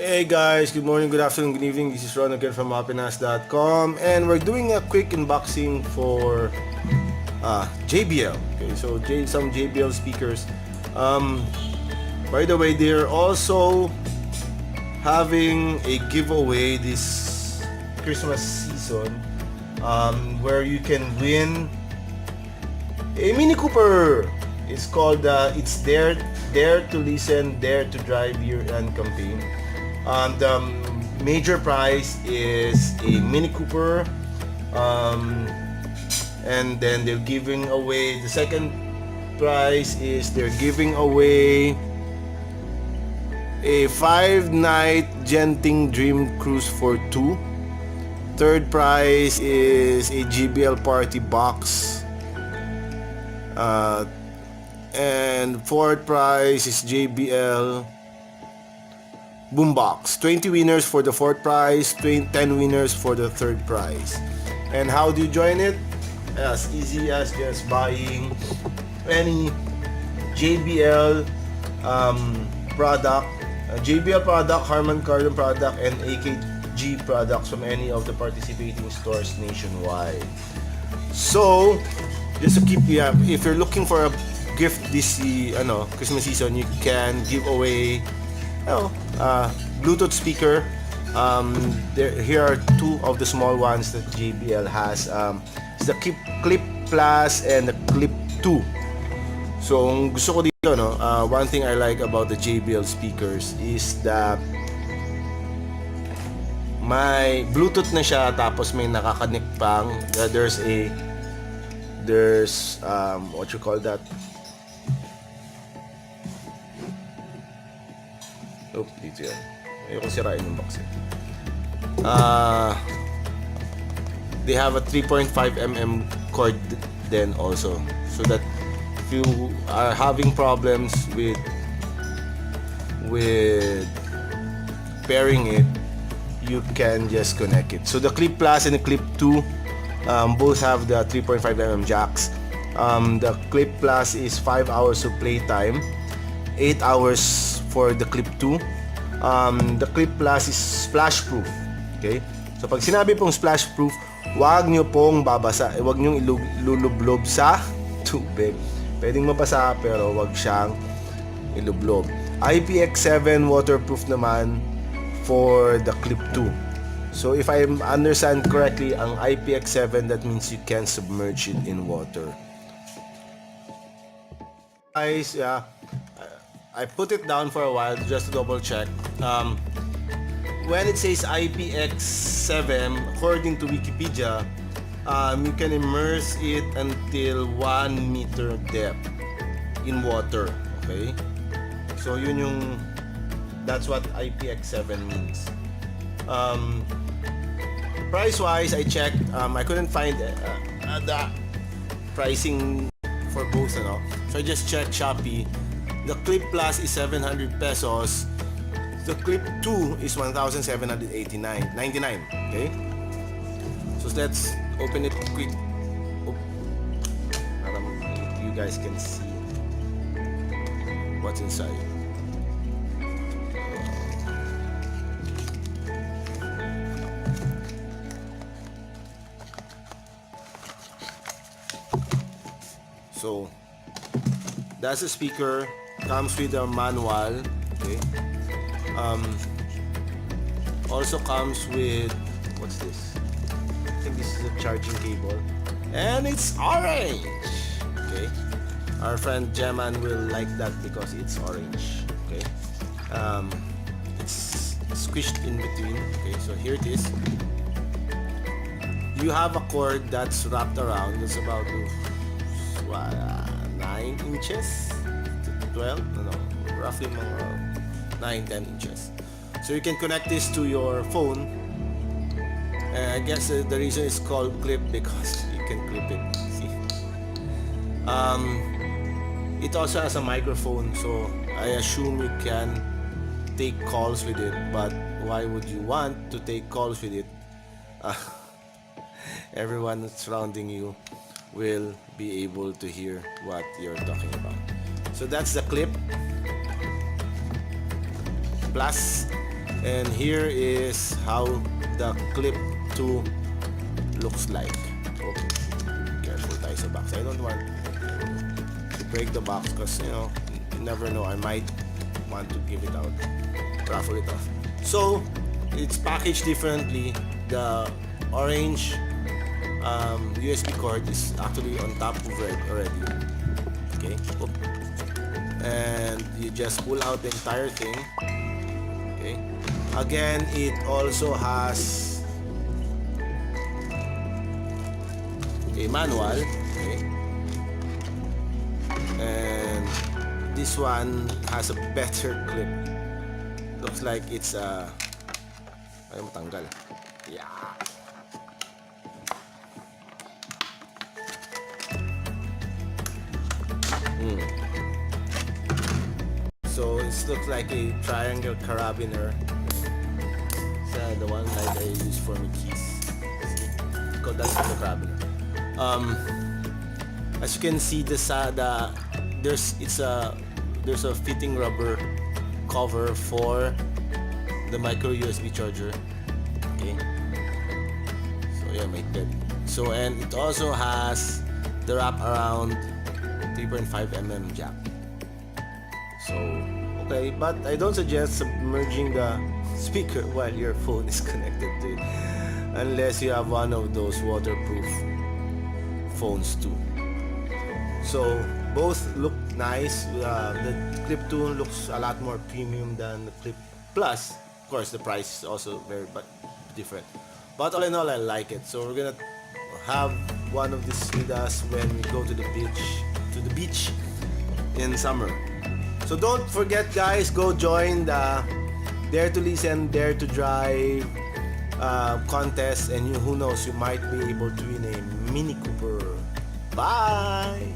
Hey guys, good morning, good afternoon, good evening. This is Ron again from happiness.com, and we're doing a quick unboxing for JBL. Okay, so some JBL speakers. By the way, they're also having a giveaway this Christmas season, where you can win a Mini Cooper. It's called it's Dare to Listen, Dare to Drive year-end campaign. The major prize is a Mini Cooper, and then they're giving away, the second prize is they're giving away a 5-night Genting Dream Cruise for 2. Third prize is a JBL Party Box, and fourth prize is JBL Boombox. 20 winners for the fourth prize, 10 winners for the third prize. And how do you join it? As easy as just buying any JBL product, JBL product, Harman Kardon product, and AKG products from any of the participating stores nationwide. So, just to keep you up, if you're looking for a gift this Christmas season, you can give away Bluetooth speaker. Here are two of the small ones that JBL has. It's the Clip Plus and the Clip2. So, ang gusto ko dito, one thing I like about the JBL speakers is that may Bluetooth na siya, tapos may nakakanik pang. There's what you call that? Oh, dito yan. Ayoko sirain yung box. They have a 3.5mm cord then also, so that if you are having problems with pairing it, you can just connect it. So the Clip Plus and the Clip 2 both have the 3.5mm jacks. The Clip Plus is 5 hours of playtime, 8 hours for the Clip 2. The Clip Plus is splash proof. Okay? So pag sinabi pong splash proof, wag nyo pong babasa, wag nyo ilulublob sa tubig. Pwedeng mabasa pero wag siyang ilublob. IPX7 waterproof naman for the Clip 2. So if I understand correctly, ang IPX7, that means you can submerge it in water. Guys, I put it down for a while just to double check. When it says IPX7, according to Wikipedia, you can immerse it until 1 meter depth in water. Okay? So that's what IPX7 means. Price-wise, I checked. I couldn't find the pricing for both. So I just checked Shopee. The Clip Plus is 700 pesos. The Clip 2 is 1,799. Okay? So let's open it quick. You guys can see what's inside. So that's a speaker. Comes with a manual. Okay. Also comes with, what's this? I think this is a charging cable, and it's orange. Okay. Our friend Jeman will like that because it's orange. Okay. It's squished in between. Okay. So here it is. You have a cord that's wrapped around. It's about 9 inches. 12? No, roughly 9-10 inches. So you can connect this to your phone. I guess the reason it's called clip because you can clip it. See? It also has a microphone, so I assume you can take calls with it. But why would you want to take calls with it? Everyone surrounding you will be able to hear what you're talking about. So that's the Clip Plus And here is how the Clip 2 looks like. Oh, careful tayo sa box. I don't want to break the box because you never know, I might want to give it out, raffle it off. So it's packaged differently. The orange USB cord is actually on top of it already. Okay, and you just pull out the entire thing. Okay, again, it also has a manual. Okay, and this one has a better clip. Looks like it's ay matanggal. Yeah. So it looks like a triangle carabiner. It's the one like I use for my keys. See? That's the carabiner. As you can see, there's a fitting rubber cover for the micro USB charger. Okay. So yeah, make that. So, and it also has the wrap around 3.5mm jack. So okay, but I don't suggest submerging the speaker while your phone is connected to it, unless you have one of those waterproof phones too. So both look nice. The Clip 2 looks a lot more premium than the Clip Plus. Of course, the price is also very different. But all in all, I like it. So we're gonna have one of these with us when we go to the beach in summer. So don't forget, guys, go join the Dare to Listen, Dare to Drive contest, and who knows, you might be able to win a Mini Cooper. Bye!